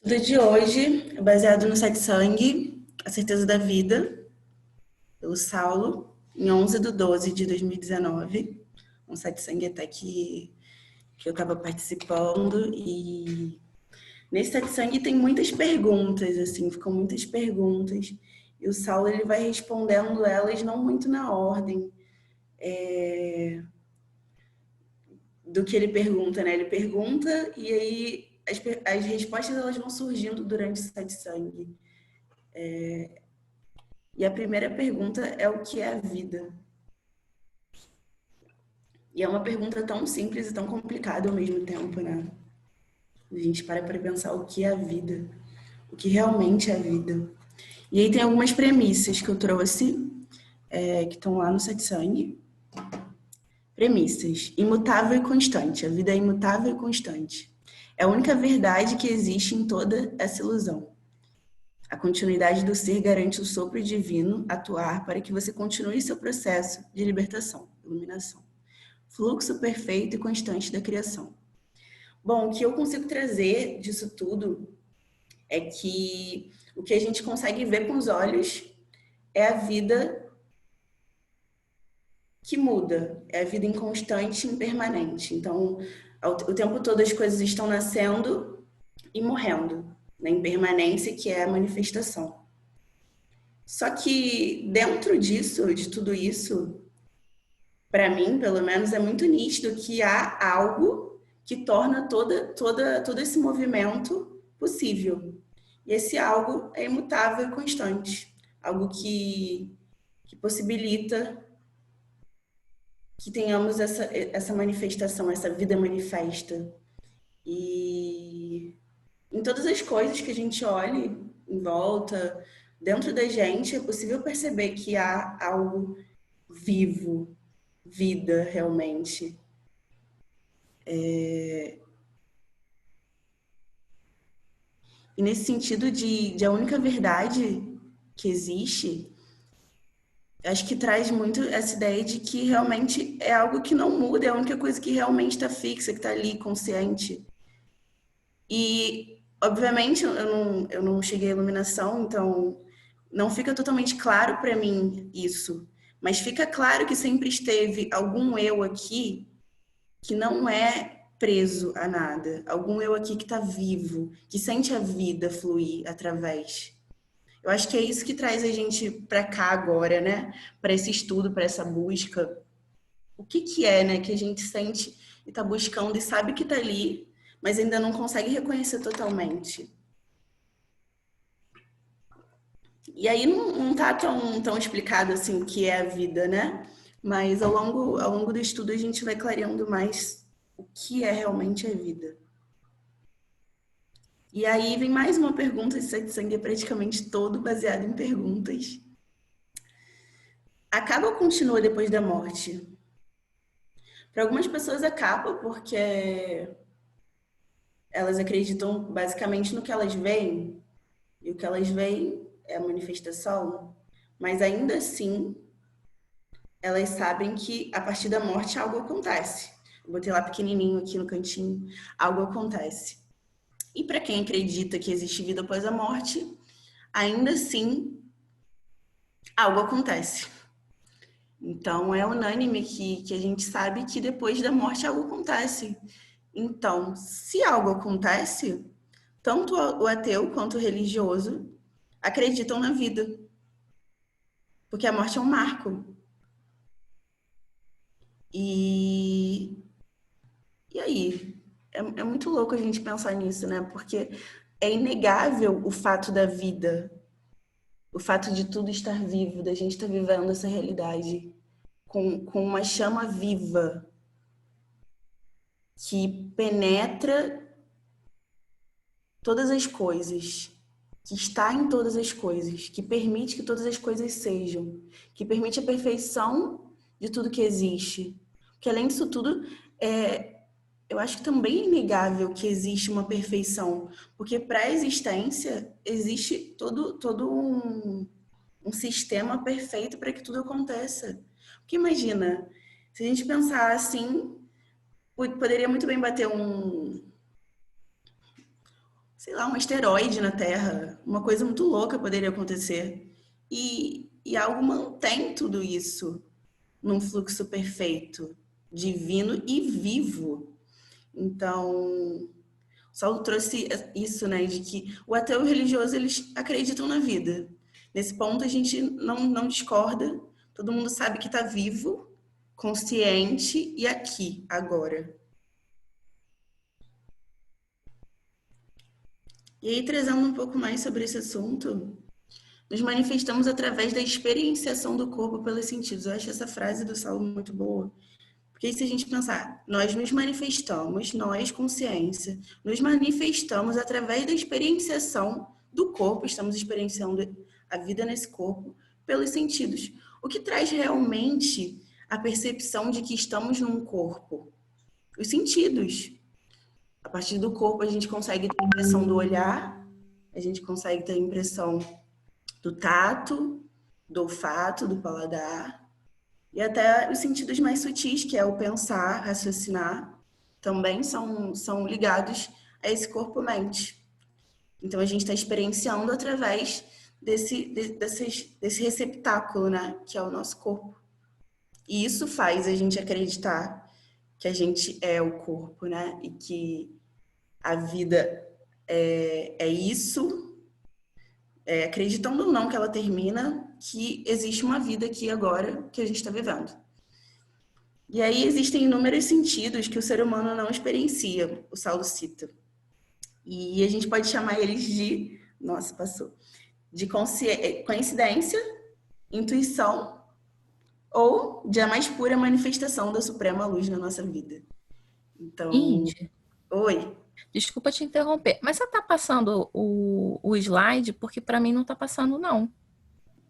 estudo de hoje é baseado no Satsang, A Certeza da Vida, pelo Saulo, em 11/12/2019. Um satsang até que eu estava participando. E nesse satsang tem muitas perguntas, assim, ficam muitas perguntas. E o Saulo ele vai respondendo elas não muito na ordem do que ele pergunta, né? Ele pergunta e aí as respostas elas vão surgindo durante o satsang. E a primeira pergunta é o que é a vida? E é uma pergunta tão simples e tão complicada ao mesmo tempo, né? A gente para pensar o que é a vida, o que realmente é a vida. E aí tem algumas premissas que eu trouxe, que estão lá no satsang. Premissas. Imutável e constante. A vida é imutável e constante. É a única verdade que existe em toda essa ilusão. A continuidade do ser garante o sopro divino atuar para que você continue seu processo de libertação, iluminação. Fluxo perfeito e constante da criação. Bom, o que eu consigo trazer disso tudo é que o que a gente consegue ver com os olhos é a vida que muda, é a vida inconstante e impermanente. Então, o tempo todo as coisas estão nascendo e morrendo, na impermanência que é a manifestação. Só que dentro disso, de tudo isso, para mim, pelo menos, é muito nítido que há algo que torna todo esse movimento possível. E esse algo é imutável e constante. Algo que possibilita que tenhamos essa manifestação, essa vida manifesta. E em todas as coisas que a gente olhe em volta, dentro da gente, é possível perceber que há algo vivo, vida realmente. E nesse sentido de a única verdade que existe, acho que traz muito essa ideia de que realmente é algo que não muda, é a única coisa que realmente está fixa, que está ali, consciente. E, obviamente, eu não cheguei à iluminação, então não fica totalmente claro para mim isso. Mas fica claro que sempre esteve algum eu aqui que não é preso a nada. Algum eu aqui que está vivo, que sente a vida fluir através. Eu acho que é isso que traz a gente para cá agora, né? Para esse estudo, para essa busca. O que que é, né, que a gente sente e está buscando e sabe que está ali, mas ainda não consegue reconhecer totalmente. E aí não tá tão explicado assim o que é a vida, né? Mas ao longo do estudo a gente vai clareando mais o que é realmente a vida. E aí vem mais uma pergunta, esse satsang é praticamente todo baseado em perguntas. Acaba ou continua depois da morte? Para algumas pessoas acaba porque elas acreditam basicamente no que elas veem, e o que elas veem é a manifestação, mas ainda assim elas sabem que a partir da morte algo acontece. Eu botei lá pequenininho aqui no cantinho, algo acontece. E para quem acredita que existe vida após a morte, ainda assim algo acontece. Então é unânime que a gente sabe que depois da morte algo acontece. Então, se algo acontece, tanto o ateu quanto o religioso acreditam na vida, porque a morte é um marco. E, e aí? É muito louco a gente pensar nisso, né? Porque é inegável o fato da vida, o fato de tudo estar vivo, da gente estar vivendo essa realidade com uma chama viva que penetra todas as coisas, que está em todas as coisas, que permite que todas as coisas sejam, que permite a perfeição de tudo que existe. Que além disso tudo, eu acho que também é inegável que existe uma perfeição, porque para a existência existe todo um sistema perfeito para que tudo aconteça. Porque imagina, se a gente pensar assim, poderia muito bem bater sei lá, um asteroide na Terra, uma coisa muito louca poderia acontecer. E algo mantém tudo isso num fluxo perfeito, divino e vivo. Então, Saulo trouxe isso, né, de que o ateu e o religioso, eles acreditam na vida. Nesse ponto, a gente não discorda, todo mundo sabe que está vivo, consciente e aqui, agora. E aí, trazendo um pouco mais sobre esse assunto, nos manifestamos através da experienciação do corpo pelos sentidos. Eu acho essa frase do Saulo muito boa. Porque se a gente pensar, nós nos manifestamos, nós, consciência, nos manifestamos através da experienciação do corpo, estamos experienciando a vida nesse corpo pelos sentidos. O que traz realmente a percepção de que estamos num corpo? Os sentidos. A partir do corpo a gente consegue ter a impressão do olhar, a gente consegue ter a impressão do tato, do olfato, do paladar, e até os sentidos mais sutis, que é o pensar, raciocinar, também são ligados a esse corpo-mente. Então, a gente está experienciando através desse receptáculo, né? Que é o nosso corpo. E isso faz a gente acreditar que a gente é o corpo, né? E que a vida é isso, acreditando ou não que ela termina, que existe uma vida aqui agora que a gente está vivendo. E aí existem inúmeros sentidos que o ser humano não experiencia, o Saulo cita. E a gente pode chamar eles de, nossa, passou, de coincidência, intuição ou de a mais pura manifestação da suprema luz na nossa vida. Então, Índia, oi, desculpa te interromper, mas você tá passando o slide? Porque para mim não tá passando, não.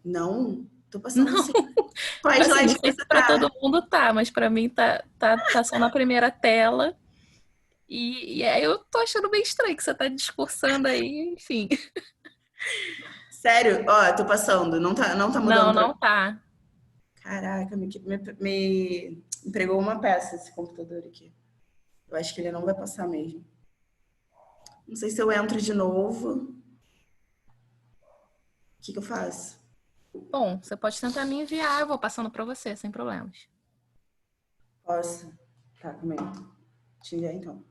não, tô passando Não, sim. tipo Qual assim, slide não que sei você se para todo tá? mundo tá, mas para mim tá só na primeira tela. E aí eu tô achando bem estranho que você tá discursando aí, enfim. Sério? Ó, tô passando, não tá mudando Não, pra... não tá. Caraca, me entregou uma peça esse computador aqui. Eu acho que ele não vai passar mesmo. Não sei se eu entro de novo. O que eu faço? Bom, você pode tentar me enviar, eu vou passando para você, sem problemas. Posso? Tá, calma aí. Deixa eu enviar então.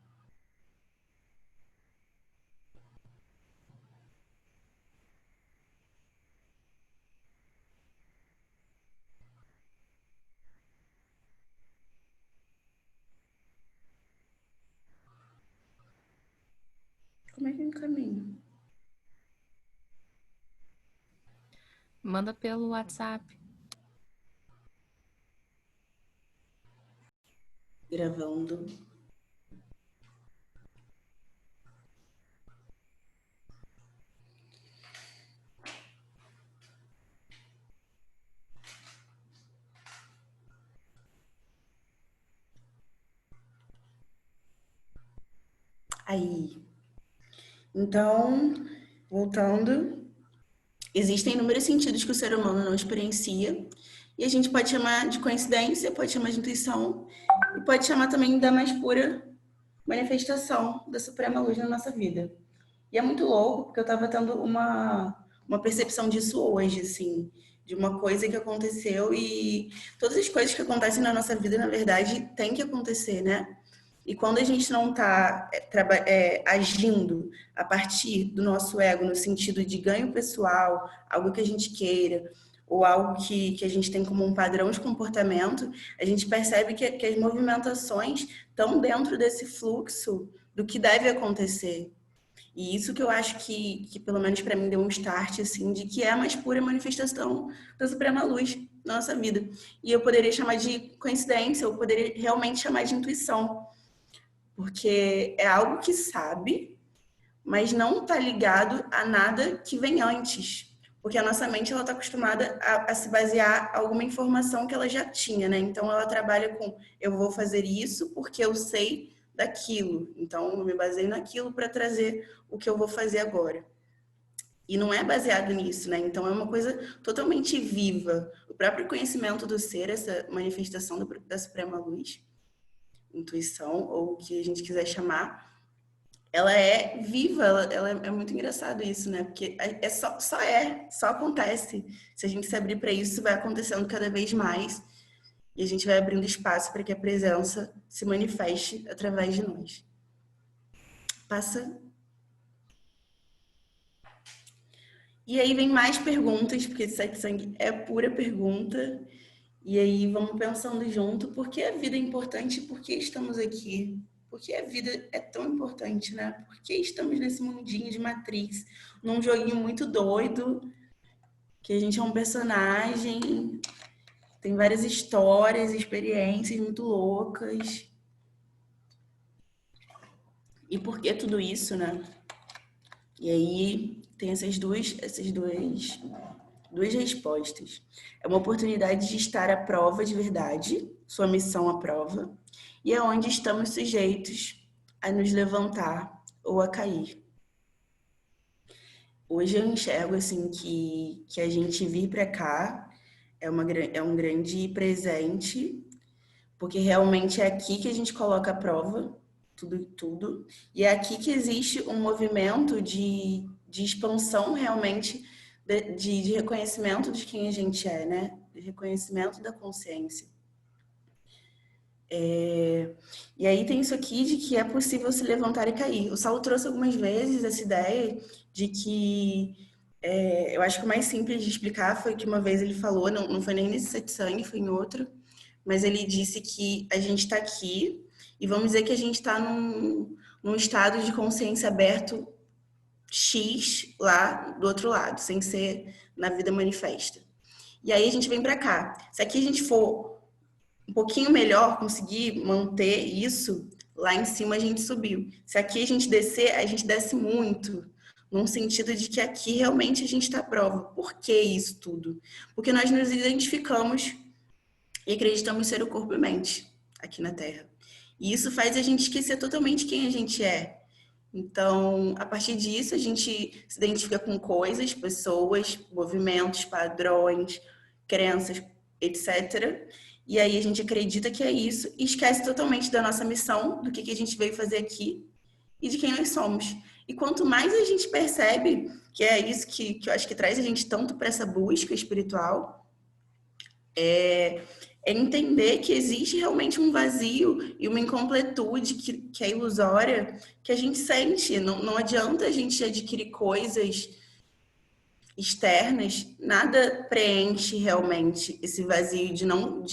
Como é que eu encaminho? Manda pelo WhatsApp. Gravando. Aí. Então, voltando, existem inúmeros sentidos que o ser humano não experiencia. E a gente pode chamar de coincidência, pode chamar de intuição, e pode chamar também da mais pura manifestação da suprema luz na nossa vida. E é muito louco, porque eu estava tendo uma percepção disso hoje, assim, de uma coisa que aconteceu e todas as coisas que acontecem na nossa vida, na verdade, tem que acontecer, né? E quando a gente não está agindo a partir do nosso ego, no sentido de ganho pessoal, algo que a gente queira, ou algo que a gente tem como um padrão de comportamento, a gente percebe que as movimentações estão dentro desse fluxo do que deve acontecer. E isso que eu acho que pelo menos para mim, deu um start, assim, de que é a mais pura manifestação da Suprema Luz na nossa vida. E eu poderia chamar de coincidência, eu poderia realmente chamar de intuição, porque é algo que sabe, mas não está ligado a nada que vem antes. Porque a nossa mente ela está acostumada a se basear em alguma informação que ela já tinha, né? Então ela trabalha com eu vou fazer isso porque eu sei daquilo. Então eu me baseio naquilo para trazer o que eu vou fazer agora. E não é baseado nisso, né? Então é uma coisa totalmente viva. O próprio conhecimento do ser, essa manifestação da Suprema Luz, intuição, ou o que a gente quiser chamar, ela é viva, ela é muito engraçado isso, né? Porque só acontece. Se a gente se abrir para isso, vai acontecendo cada vez mais e a gente vai abrindo espaço para que a presença se manifeste através de nós. Passa. E aí vem mais perguntas, porque Sete Sangue é pura pergunta. E aí vamos pensando junto, por que a vida é importante e por que estamos aqui? Por que a vida é tão importante, né? Por que estamos nesse mundinho de Matrix, num joguinho muito doido, que a gente é um personagem, tem várias histórias, experiências muito loucas. E por que tudo isso, né? E aí tem essas duas respostas. É uma oportunidade de estar à prova de verdade, sua missão à prova, e é onde estamos sujeitos a nos levantar ou a cair. Hoje eu enxergo assim que a gente vir para cá é um grande presente, porque realmente é aqui que a gente coloca à prova tudo, e é aqui que existe um movimento de expansão realmente de reconhecimento de quem a gente é, né? De reconhecimento da consciência. E aí tem isso aqui de que é possível se levantar e cair. O Saulo trouxe algumas vezes essa ideia de que eu acho que o mais simples de explicar foi que uma vez ele falou, não foi nem nesse satsang, foi em outro, mas ele disse que a gente está aqui e vamos dizer que a gente está num estado de consciência aberto X lá do outro lado, sem ser na vida manifesta. E aí a gente vem para cá. Se aqui a gente for um pouquinho melhor, conseguir manter isso, lá em cima a gente subiu. Se aqui a gente descer, a gente desce muito, num sentido de que aqui realmente a gente está à prova. Por que isso tudo? Porque nós nos identificamos e acreditamos ser o corpo e mente aqui na Terra. E isso faz a gente esquecer totalmente quem a gente é. Então, a partir disso, a gente se identifica com coisas, pessoas, movimentos, padrões, crenças, etc. E aí a gente acredita que é isso e esquece totalmente da nossa missão, do que a gente veio fazer aqui e de quem nós somos. E quanto mais a gente percebe que é isso que eu acho que traz a gente tanto para essa busca espiritual, é entender que existe realmente um vazio e uma incompletude que é ilusória, que a gente sente. Não adianta a gente adquirir coisas externas, nada preenche realmente esse vazio de não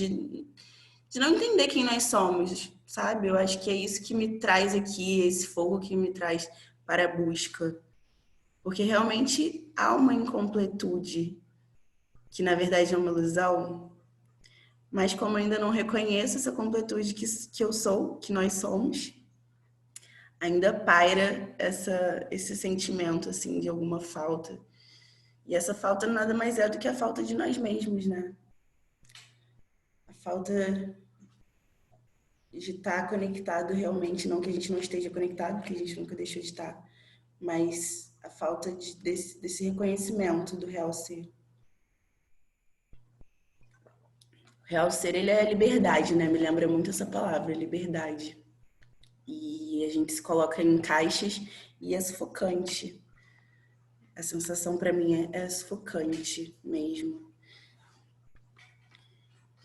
entender quem nós somos, sabe? Eu acho que é isso que me traz aqui, esse fogo que me traz para a busca. Porque realmente há uma incompletude, que na verdade é uma ilusão. Mas como eu ainda não reconheço essa completude que eu sou, que nós somos, ainda paira esse sentimento, assim, de alguma falta. E essa falta nada mais é do que a falta de nós mesmos, né? A falta de estar conectado realmente, não que a gente não esteja conectado, porque a gente nunca deixou de estar, mas a falta desse reconhecimento do real ser. O real ser, ele é liberdade, né? Me lembra muito essa palavra, liberdade. E a gente se coloca em caixas e é sufocante. A sensação para mim é sufocante mesmo.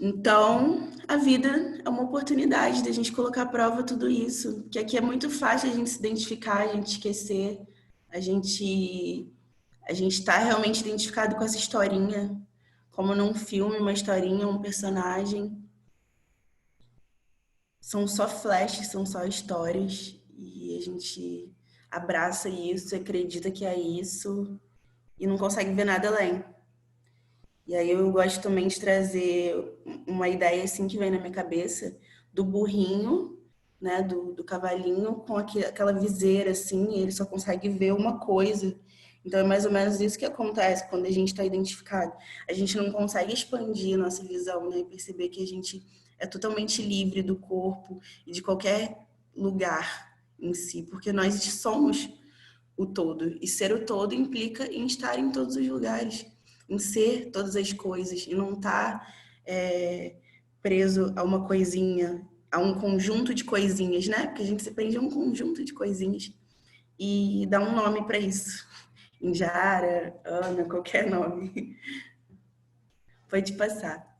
Então, a vida é uma oportunidade da gente colocar à prova tudo isso. Que aqui é muito fácil a gente se identificar, a gente esquecer, a gente está realmente identificado com essa historinha, como num filme, uma historinha, um personagem. São só flashes, são só histórias e a gente abraça isso, acredita que é isso e não consegue ver nada além. E aí eu gosto também de trazer uma ideia assim que vem na minha cabeça do burrinho, né, do cavalinho com aquela viseira assim, e ele só consegue ver uma coisa. Então é mais ou menos isso que acontece quando a gente está identificado. A gente não consegue expandir nossa visão, né, e perceber que a gente é totalmente livre do corpo e de qualquer lugar em si, porque nós somos o todo. E ser o todo implica em estar em todos os lugares, em ser todas as coisas e não estar preso a uma coisinha, a um conjunto de coisinhas, né? Porque a gente se prende a um conjunto de coisinhas. e dar um nome para isso. Injara, Ana, qualquer nome. Pode passar.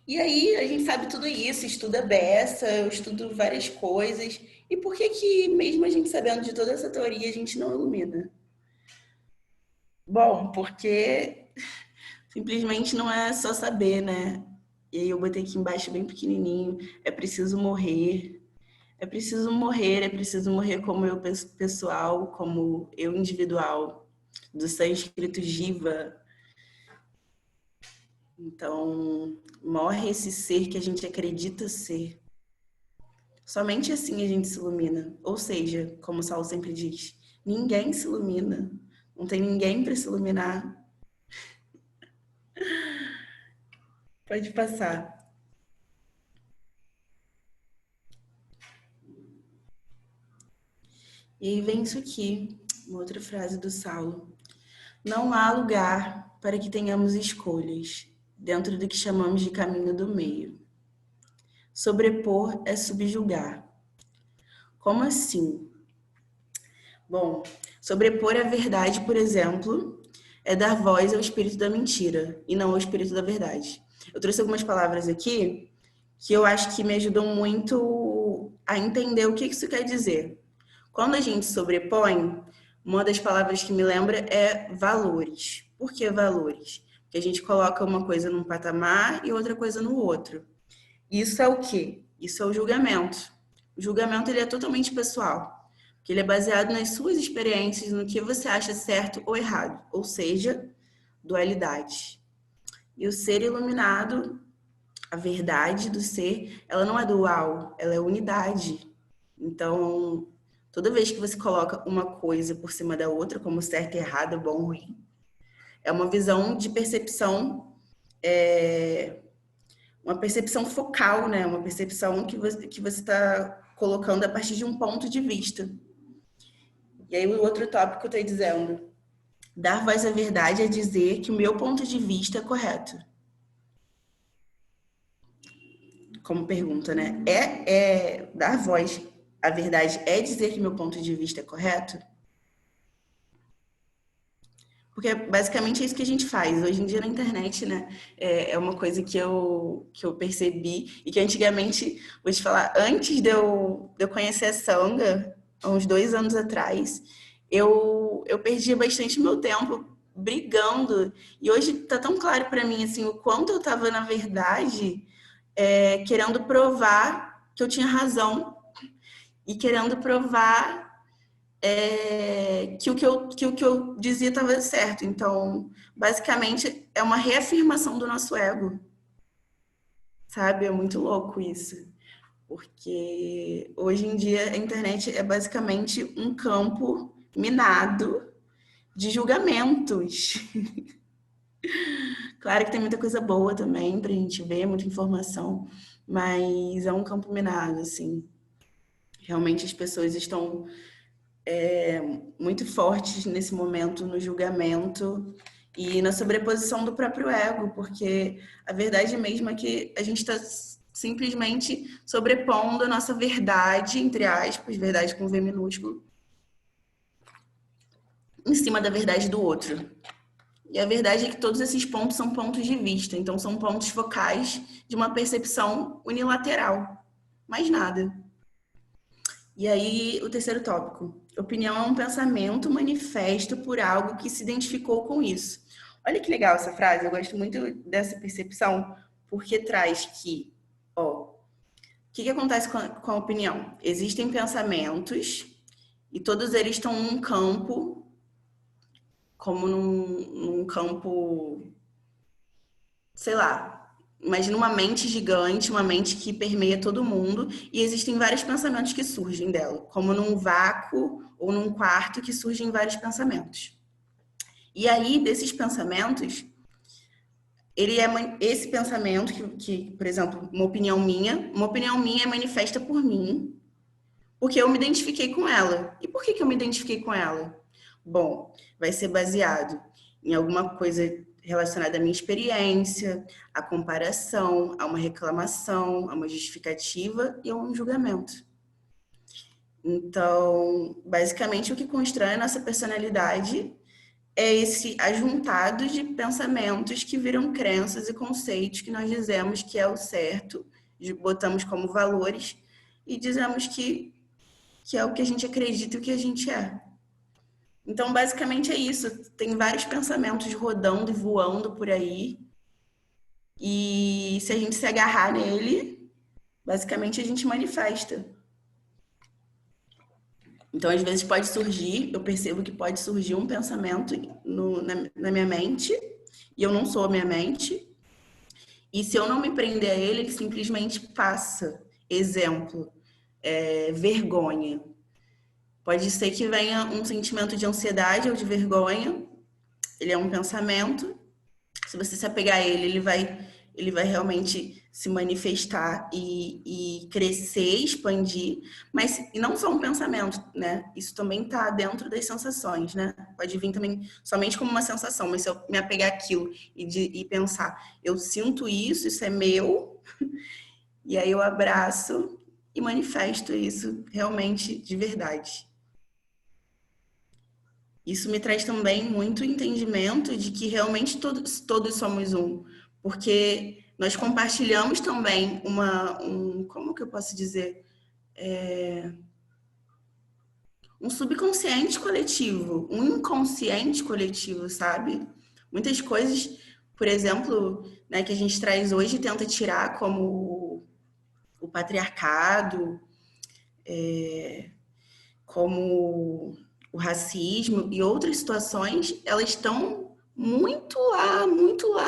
E aí a gente sabe tudo isso, estuda beça, eu estudo várias coisas. E por que que, mesmo a gente sabendo de toda essa teoria, a gente não ilumina? Bom, porque simplesmente não é só saber, né? E aí eu botei aqui embaixo bem pequenininho, é preciso morrer. É preciso morrer, é preciso morrer como eu pessoal, como eu individual, do sânscrito jiva. Então, morre esse ser que a gente acredita ser. Somente assim a gente se ilumina. Ou seja, como o Saulo sempre diz, ninguém se ilumina. Não tem ninguém para se iluminar. Pode passar. E aí vem isso aqui, uma outra frase do Saulo. Não há lugar para que tenhamos escolhas dentro do que chamamos de caminho do meio. Sobrepor é subjugar. Como assim? Bom, sobrepor a verdade, por exemplo, é dar voz ao espírito da mentira e não ao espírito da verdade. Eu trouxe algumas palavras aqui que eu acho que me ajudam muito a entender o que isso quer dizer. Quando a gente sobrepõe, uma das palavras que me lembra é valores. Por que valores? Porque a gente coloca uma coisa num patamar e outra coisa no outro. Isso é o quê? Isso é o julgamento. O julgamento ele é totalmente pessoal, porque ele é baseado nas suas experiências, no que você acha certo ou errado, ou seja, dualidade. E o ser iluminado, a verdade do ser, ela não é dual, ela é unidade. Então, toda vez que você coloca uma coisa por cima da outra, como certo e errado, bom ou ruim, é uma visão de percepção uma percepção focal, né? Uma percepção que você está colocando a partir de um ponto de vista. E aí o outro tópico que eu estou dizendo, dar voz à verdade é dizer que o meu ponto de vista é correto. Como pergunta, né? Dar voz à verdade é dizer que meu ponto de vista é correto? Porque basicamente é isso que a gente faz. Hoje em dia na internet, né? É uma coisa que eu percebi e que antigamente, vou te falar, antes de eu conhecer a Sangha, há uns 2 anos atrás, eu perdia bastante meu tempo brigando. E hoje tá tão claro para mim, assim, o quanto eu tava, na verdade, querendo provar que eu tinha razão e querendo provar que o que eu dizia estava certo. Então, basicamente, é uma reafirmação do nosso ego, sabe? É muito louco isso. Porque hoje em dia a internet é basicamente um campo minado de julgamentos. Claro que tem muita coisa boa também pra gente ver, muita informação, mas é um campo minado, assim. Realmente as pessoas estão muito fortes nesse momento no julgamento e na sobreposição do próprio ego, porque a verdade mesmo é que a gente está simplesmente sobrepondo a nossa verdade, entre aspas, verdade com V minúsculo, em cima da verdade do outro. E a verdade é que todos esses pontos são pontos de vista, então são pontos focais de uma percepção unilateral. Mais nada. E aí, o terceiro tópico. Opinião é um pensamento manifesto por algo que se identificou com isso. Olha que legal essa frase, eu gosto muito dessa percepção, porque traz que, o que acontece com a opinião? Existem pensamentos e todos eles estão num campo, como num campo, sei lá, imagina uma mente gigante, uma mente que permeia todo mundo, e existem vários pensamentos que surgem dela, como num vácuo ou num quarto que surgem vários pensamentos. E aí, desses pensamentos, esse pensamento por exemplo, uma opinião minha é manifesta por mim, porque eu me identifiquei com ela. E por que eu me identifiquei com ela? Bom, vai ser baseado em alguma coisa relacionada à minha experiência, à comparação, a uma reclamação, a uma justificativa e a um julgamento. Então, basicamente, o que constrói a nossa personalidade é esse ajuntado de pensamentos que viram crenças e conceitos que nós dizemos que é o certo, botamos como valores e dizemos que é o que a gente acredita e o que a gente é. Então, basicamente é isso. Tem vários pensamentos rodando e voando por aí. E se a gente se agarrar nele, basicamente a gente manifesta. Então, às vezes pode surgir, eu percebo que pode surgir um pensamento na minha mente, e eu não sou a minha mente, e se eu não me prender a ele, ele simplesmente passa. Exemplo, vergonha. Pode ser que venha um sentimento de ansiedade ou de vergonha, ele é um pensamento, se você se apegar a ele, ele vai realmente se manifestar e crescer, expandir, mas e não só um pensamento, né? Isso também está dentro das sensações, né? Pode vir também somente como uma sensação, mas se eu me apegar àquilo e pensar, eu sinto isso é meu, e aí eu abraço e manifesto isso realmente de verdade. Isso me traz também muito entendimento de que realmente todos somos um, porque nós compartilhamos também como que eu posso dizer? Um subconsciente coletivo, um inconsciente coletivo, sabe? Muitas coisas, por exemplo, né, que a gente traz hoje e tenta tirar, como o patriarcado, como o racismo e outras situações, elas estão muito lá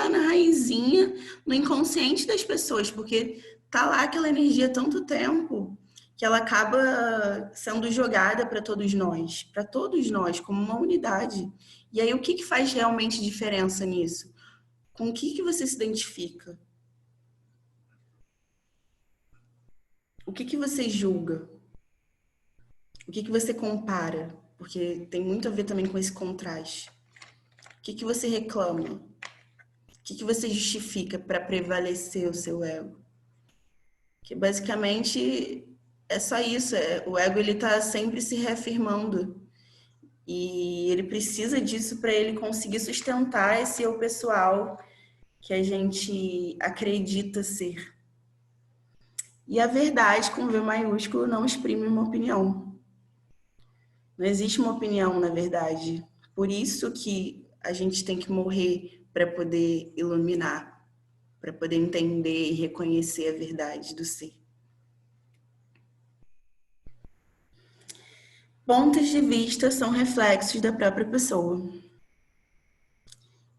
na raizinha, no inconsciente das pessoas, porque tá lá aquela energia há tanto tempo que ela acaba sendo jogada para todos nós, como uma unidade. E aí, o que faz realmente diferença nisso? Com o que você se identifica? O que você julga? O que você compara? Porque tem muito a ver também com esse contraste. O que você reclama? O que você justifica para prevalecer o seu ego? Que basicamente é só isso. O ego ele está sempre se reafirmando e ele precisa disso para ele conseguir sustentar esse eu pessoal que a gente acredita ser. E a verdade com V maiúsculo não exprime uma opinião. Não existe uma opinião, na verdade. Por isso que a gente tem que morrer para poder iluminar, para poder entender e reconhecer a verdade do ser. Pontos de vista são reflexos da própria pessoa.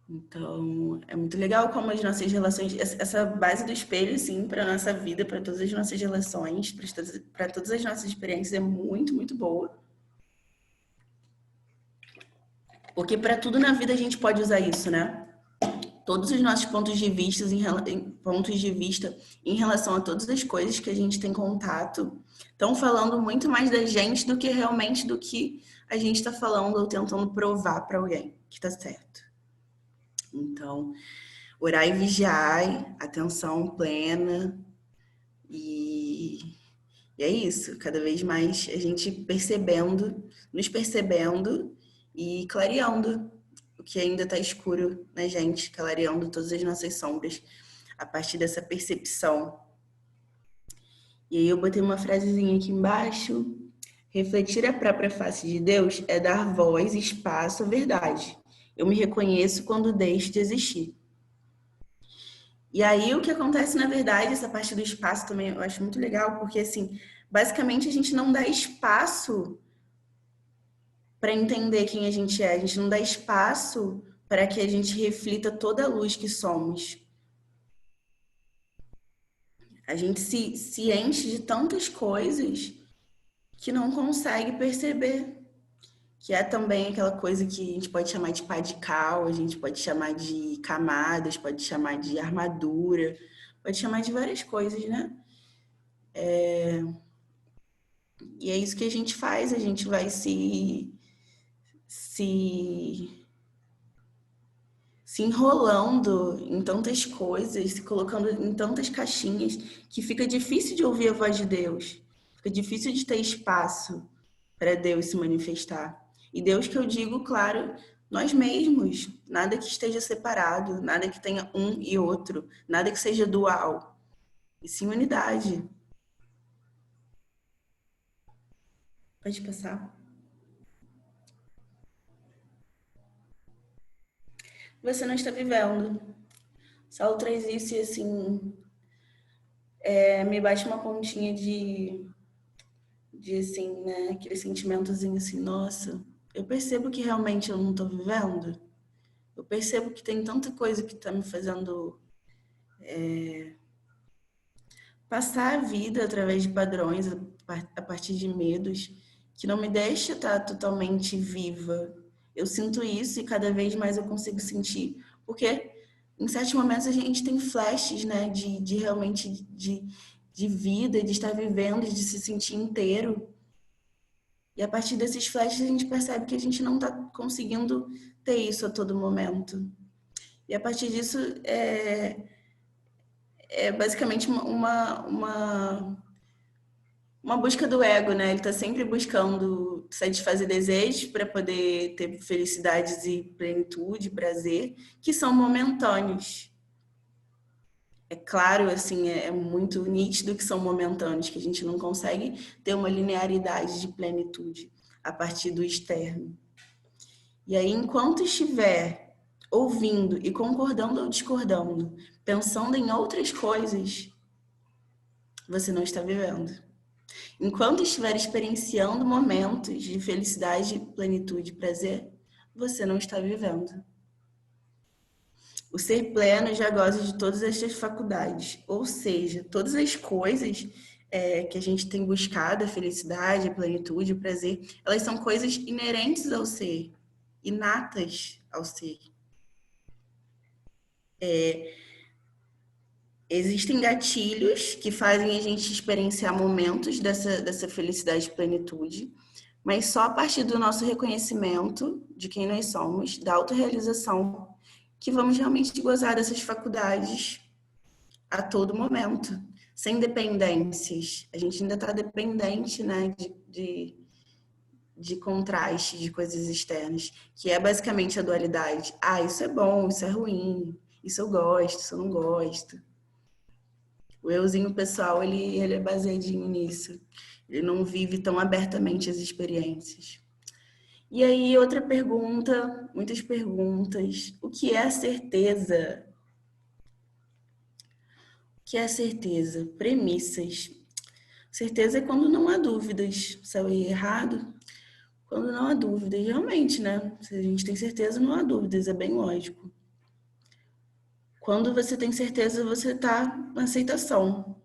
Então, é muito legal como as nossas relações, essa base do espelho, assim, para a nossa vida, para todas as nossas relações, para todas as nossas experiências, é muito boa. Porque para tudo na vida a gente pode usar isso, né? Todos os nossos pontos de vista em relação a todas as coisas que a gente tem contato estão falando muito mais da gente do que realmente do que a gente está falando ou tentando provar para alguém que está certo. Então, orai e vigiai, atenção plena e é isso. Cada vez mais a gente nos percebendo e clareando o que ainda está escuro na gente, clareando todas as nossas sombras a partir dessa percepção. E aí eu botei uma frasezinha aqui embaixo. Refletir a própria face de Deus é dar voz e espaço à verdade. Eu me reconheço quando deixo de existir. E aí o que acontece, na verdade, essa parte do espaço também eu acho muito legal, porque assim, basicamente a gente não dá espaço para entender quem a gente não dá espaço para que a gente reflita toda a luz que somos. A gente se enche de tantas coisas que não consegue perceber. Que é também aquela coisa que a gente pode chamar de pá de cal, a gente pode chamar de camadas, pode chamar de armadura, pode chamar de várias coisas, né? E é isso que a gente faz, a gente vai se enrolando em tantas coisas, se colocando em tantas caixinhas, que fica difícil de ouvir a voz de Deus. Fica difícil de ter espaço para Deus se manifestar. E Deus que eu digo, claro, nós mesmos. Nada que esteja separado, nada que tenha um e outro, nada que seja dual. E sim unidade. Pode passar. Você não está vivendo. Saulo traz isso e assim, me bate uma pontinha de assim, né, aquele sentimentozinho assim, nossa, eu percebo que realmente eu não tô vivendo. Eu percebo que tem tanta coisa que tá me fazendo passar a vida através de padrões, a partir de medos, que não me deixa estar totalmente viva. Eu sinto isso e cada vez mais eu consigo sentir. Porque em certos momentos a gente tem flashes, né, de realmente de vida, de estar vivendo, de se sentir inteiro. E a partir desses flashes a gente percebe que a gente não está conseguindo ter isso a todo momento. E a partir disso é basicamente uma busca do ego, né? Ele está sempre buscando satisfazer desejos para poder ter felicidades e plenitude, prazer, que são momentâneos. É claro, assim, é muito nítido que são momentâneos, que a gente não consegue ter uma linearidade de plenitude a partir do externo. E aí, enquanto estiver ouvindo e concordando ou discordando, pensando em outras coisas, você não está vivendo. Enquanto estiver experienciando momentos de felicidade, plenitude e prazer, você não está vivendo. O ser pleno já goza de todas estas faculdades, ou seja, todas as coisas que a gente tem buscado, a felicidade, a plenitude, o prazer, elas são coisas inerentes ao ser, inatas ao ser. Existem gatilhos que fazem a gente experienciar momentos dessa felicidade e plenitude, mas só a partir do nosso reconhecimento de quem nós somos, da autorrealização, que vamos realmente gozar dessas faculdades a todo momento, sem dependências. A gente ainda está dependente, né, de contraste, de coisas externas, que é basicamente a dualidade. Ah, isso é bom, isso é ruim, isso eu gosto, isso eu não gosto. O euzinho pessoal, ele é baseadinho nisso. Ele não vive tão abertamente as experiências. E aí, outra pergunta, muitas perguntas. O que é a certeza? O que é a certeza? Premissas. Certeza é quando não há dúvidas. Se eu errei errado, quando não há dúvidas. Realmente, né? Se a gente tem certeza, não há dúvidas. É bem lógico. Quando você tem certeza, você está na aceitação.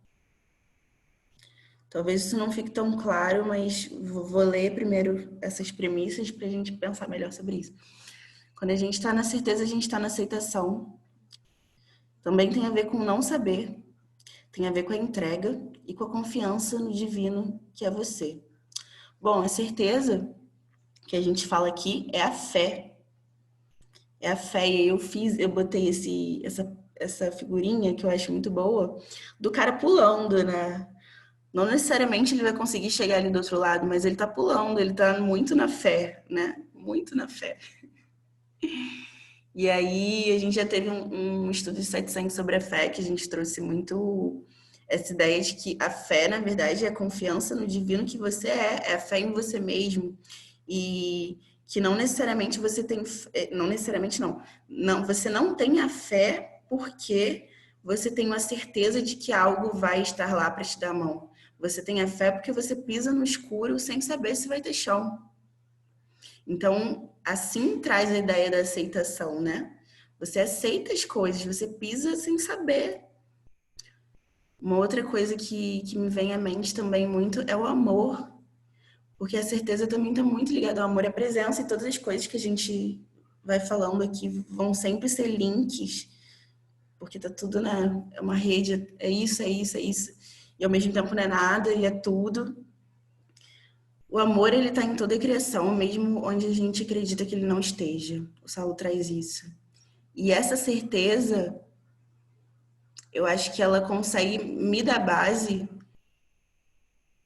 Talvez isso não fique tão claro, mas vou ler primeiro essas premissas para a gente pensar melhor sobre isso. Quando a gente está na certeza, a gente está na aceitação. Também tem a ver com não saber, tem a ver com a entrega e com a confiança no divino que é você. Bom, a certeza que a gente fala aqui é a fé. É a fé. E eu botei essa figurinha que eu acho muito boa, do cara pulando, né? Não necessariamente ele vai conseguir chegar ali do outro lado, mas ele tá pulando, ele tá muito na fé, né? Muito na fé. E aí a gente já teve um estudo de 700 sobre a fé, que a gente trouxe muito essa ideia de que a fé, na verdade, é a confiança no divino que você é a fé em você mesmo. E que não necessariamente você tem, não necessariamente não, você não tem a fé porque você tem uma certeza de que algo vai estar lá para te dar a mão. Você tem a fé porque você pisa no escuro sem saber se vai ter chão. Então, assim traz a ideia da aceitação, né? Você aceita as coisas, você pisa sem saber. Uma outra coisa que me vem à mente também muito é o amor. Porque a certeza também está muito ligada ao amor e à presença, e todas as coisas que a gente vai falando aqui vão sempre ser links, porque tá tudo, né? É uma rede, é isso, é isso, é isso. E ao mesmo tempo não é nada e é tudo. O amor, ele tá em toda a criação, mesmo onde a gente acredita que ele não esteja. O Saulo traz isso. E essa certeza, eu acho que ela consegue me dar base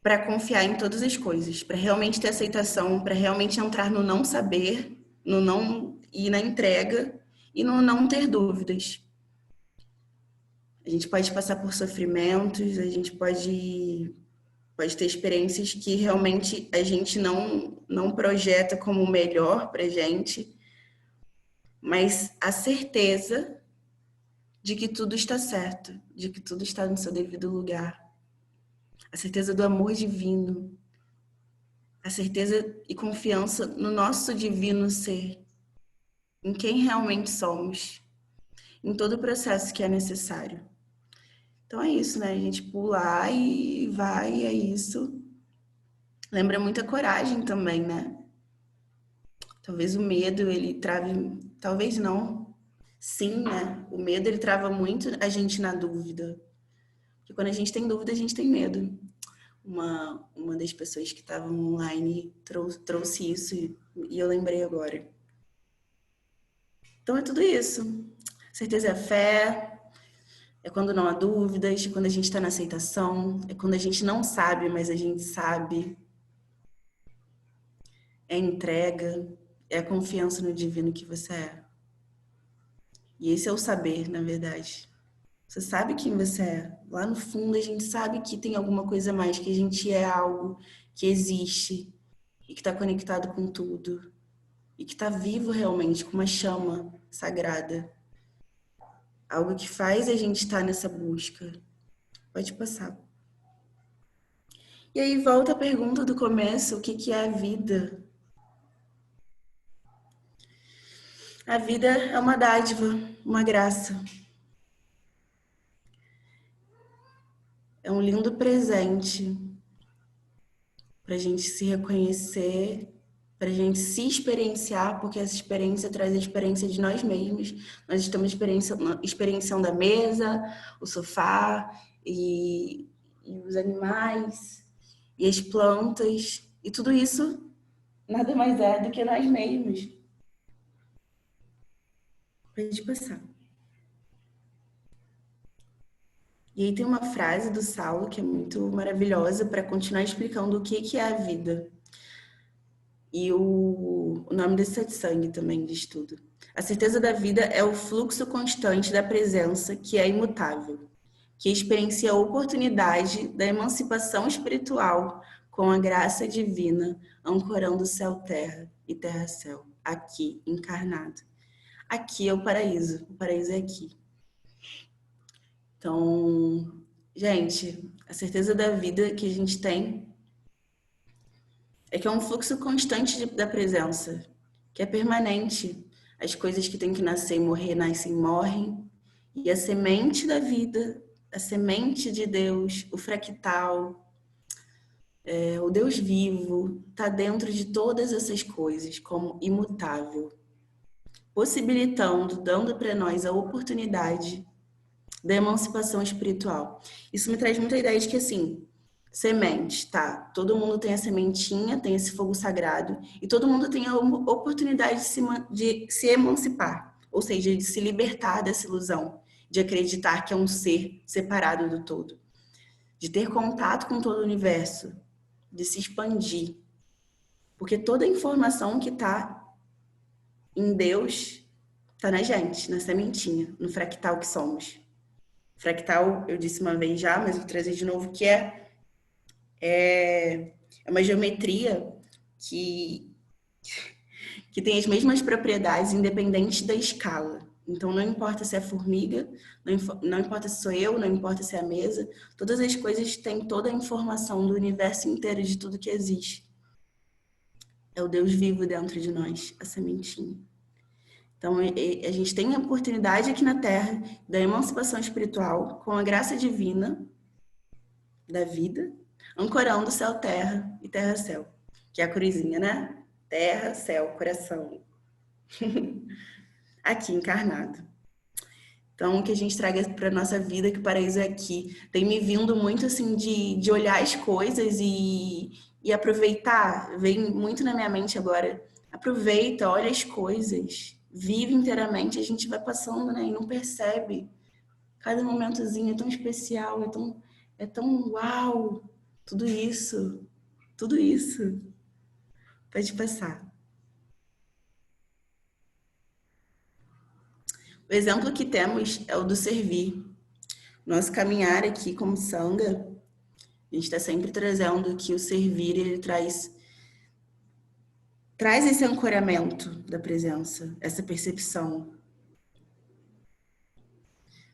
para confiar em todas as coisas, para realmente ter aceitação, para realmente entrar no não saber, no não ir na entrega e no não ter dúvidas. A gente pode passar por sofrimentos, a gente pode ter experiências que realmente a gente não projeta como o melhor pra gente, mas a certeza de que tudo está certo, de que tudo está no seu devido lugar. A certeza do amor divino, a certeza e confiança no nosso divino ser, em quem realmente somos, em todo o processo que é necessário. Então é isso, né? A gente pular e vai, é isso. Lembra muita coragem também, né? Talvez o medo, ele trave... Talvez não. Sim, né? O medo, ele trava muito a gente na dúvida. Porque quando a gente tem dúvida, a gente tem medo. Uma das pessoas que estavam online trouxe isso e eu lembrei agora. Então é tudo isso. Certeza é a fé, é quando não há dúvidas, é quando a gente está na aceitação, é quando a gente não sabe, mas a gente sabe. É entrega, é a confiança no divino que você é. E esse é o saber, na verdade. Você sabe quem você é. Lá no fundo a gente sabe que tem alguma coisa a mais, que a gente é algo que existe e que está conectado com tudo. E que está vivo realmente, com uma chama sagrada. Algo que faz a gente estar nessa busca. Pode passar. E aí volta a pergunta do começo, o que é a vida? A vida é uma dádiva, uma graça. É um lindo presente para a gente se reconhecer, para a gente se experienciar, porque essa experiência traz a experiência de nós mesmos. Nós estamos experienciando a mesa, o sofá e os animais e as plantas. E tudo isso nada mais é do que nós mesmos. Pode passar. E aí tem uma frase do Saulo que é muito maravilhosa para continuar explicando o que é a vida. E o nome desse satsang também diz tudo. A certeza da vida é o fluxo constante da presença que é imutável, que experiencia a oportunidade da emancipação espiritual com a graça divina, ancorando céu-terra e terra-céu, aqui, encarnado. Aqui é o paraíso é aqui. Então, gente, a certeza da vida que a gente tem é que é um fluxo constante da presença, que é permanente. As coisas que têm que nascer e morrer, nascem e morrem. E a semente da vida, a semente de Deus, o fractal, o Deus vivo, está dentro de todas essas coisas, como imutável, possibilitando, dando para nós a oportunidade da emancipação espiritual. Isso me traz muita ideia de que, assim, semente, tá? Todo mundo tem a sementinha, tem esse fogo sagrado, e todo mundo tem a oportunidade de se emancipar, ou seja, de se libertar dessa ilusão, de acreditar que é um ser separado do todo, de ter contato com todo o universo, de se expandir. Porque toda a informação que tá em Deus tá na gente, na sementinha, no fractal que somos. Fractal, eu disse uma vez já, mas vou trazer de novo, que é uma geometria que tem as mesmas propriedades independente da escala. Então, não importa se é formiga, não importa se sou eu, não importa se é a mesa, todas as coisas têm toda a informação do universo inteiro, de tudo que existe. É o Deus vivo dentro de nós, a sementinha. Então, a gente tem a oportunidade aqui na Terra da emancipação espiritual com a graça divina da vida, ancorando céu-terra e terra-céu, que é a cruzinha, né? Terra, céu, coração. Aqui, encarnado. Então, que a gente traga para nossa vida, que o paraíso é aqui. Tem me vindo muito, assim, de olhar as coisas e aproveitar. Vem muito na minha mente agora. Aproveita, olha as coisas. Vive inteiramente. A gente vai passando, né? E não percebe. Cada momentozinho é tão especial, é tão uau. Tudo isso, tudo isso. Pode passar. O exemplo que temos é o do servir. Nosso caminhar aqui como Sangha, a gente está sempre trazendo que o servir, ele traz esse ancoramento da presença, essa percepção.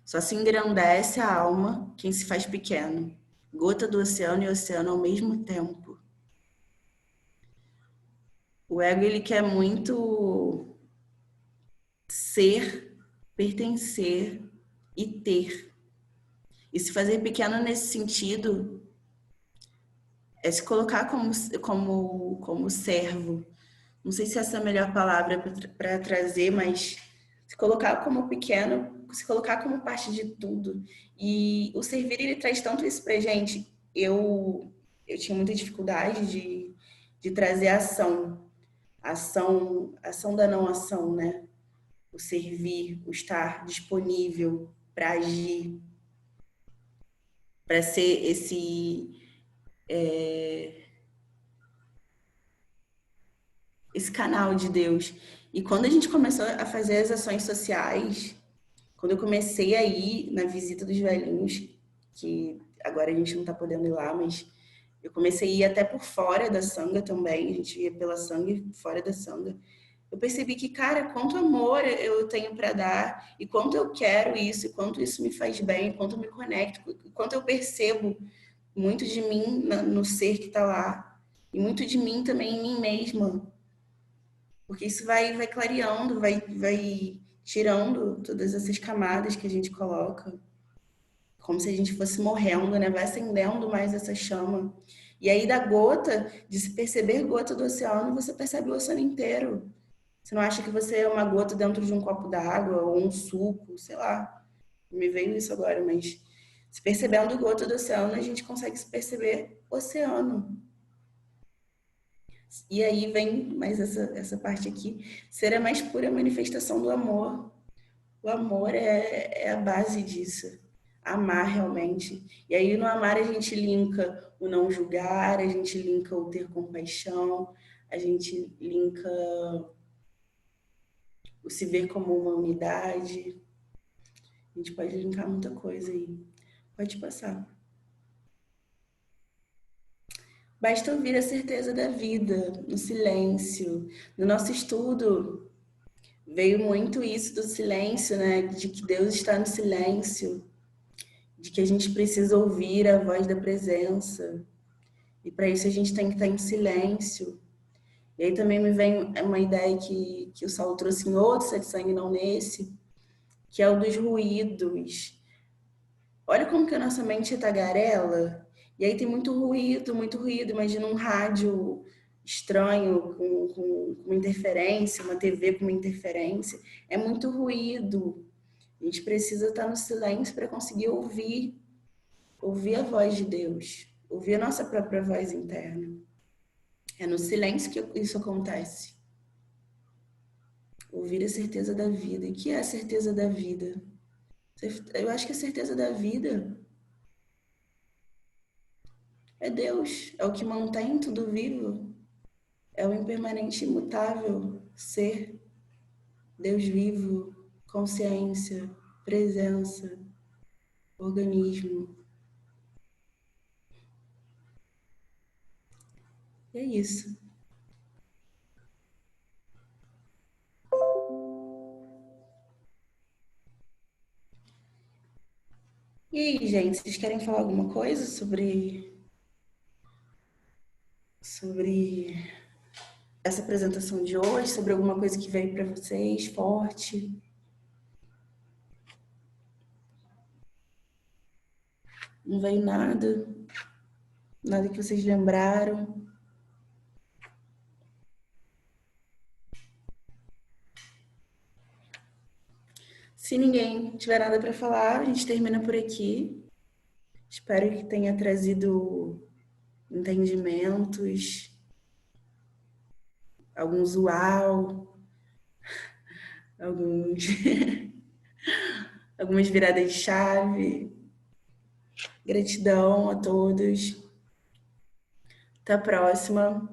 Só se engrandece a alma quem se faz pequeno, gota do oceano e oceano ao mesmo tempo. O ego, ele quer muito ser, pertencer e ter. E se fazer pequeno nesse sentido é se colocar como servo. Não sei se essa é a melhor palavra para trazer, mas se colocar como pequeno, se colocar como parte de tudo. E o servir, ele traz tanto isso pra gente. Eu tinha muita dificuldade de trazer ação da não ação, né? O servir, o estar disponível para agir, para ser esse canal de Deus. E quando a gente começou a fazer as ações sociais, quando eu comecei a ir na visita dos velhinhos, que agora a gente não tá podendo ir lá, mas eu comecei a ir até por fora da Sangha também, a gente ia pela Sangha e fora da Sangha. Eu percebi que, cara, quanto amor eu tenho para dar, e quanto eu quero isso, e quanto isso me faz bem, e quanto eu me conecto, e quanto eu percebo muito de mim no ser que tá lá, e muito de mim também em mim mesma. Porque isso vai clareando, vai tirando todas essas camadas que a gente coloca. Como se a gente fosse morrendo, né? Vai acendendo mais essa chama. E aí, da gota, de se perceber gota do oceano, você percebe o oceano inteiro. Você não acha que você é uma gota dentro de um copo d'água ou um suco, sei lá. Me veio isso agora, mas se percebendo gota do oceano, a gente consegue se perceber oceano. E aí vem mais essa parte aqui. Ser a mais pura manifestação do amor. O amor é a base disso. Amar realmente. E aí no amar a gente linka o não julgar, a gente linka o ter compaixão, a gente linka o se ver como uma unidade. A gente pode linkar muita coisa aí. Pode passar. Basta ouvir a certeza da vida, no silêncio. No nosso estudo, veio muito isso do silêncio, né? De que Deus está no silêncio, de que a gente precisa ouvir a voz da presença. E para isso a gente tem que estar em silêncio. E aí também me vem uma ideia que o Saulo trouxe em outro satsang, não nesse, que é o dos ruídos. Olha como que a nossa mente é tagarela. E aí tem muito ruído, muito ruído. Imagina um rádio estranho, com interferência, uma TV com uma interferência. É muito ruído. A gente precisa estar no silêncio para conseguir ouvir a voz de Deus, ouvir a nossa própria voz interna. É no silêncio que isso acontece. Ouvir a certeza da vida. E o que é a certeza da vida? Eu acho que a certeza da vida é Deus, é o que mantém tudo vivo, é o impermanente imutável ser, Deus vivo, consciência, presença, organismo. E é isso. E aí, gente, vocês querem falar alguma coisa sobre essa apresentação de hoje, sobre alguma coisa que veio para vocês forte? Não veio nada? Nada que vocês lembraram? Se ninguém tiver nada para falar, a gente termina por aqui. Espero que tenha trazido entendimentos, alguns uau, alguns algumas viradas de chave. Gratidão a todos. Até a próxima.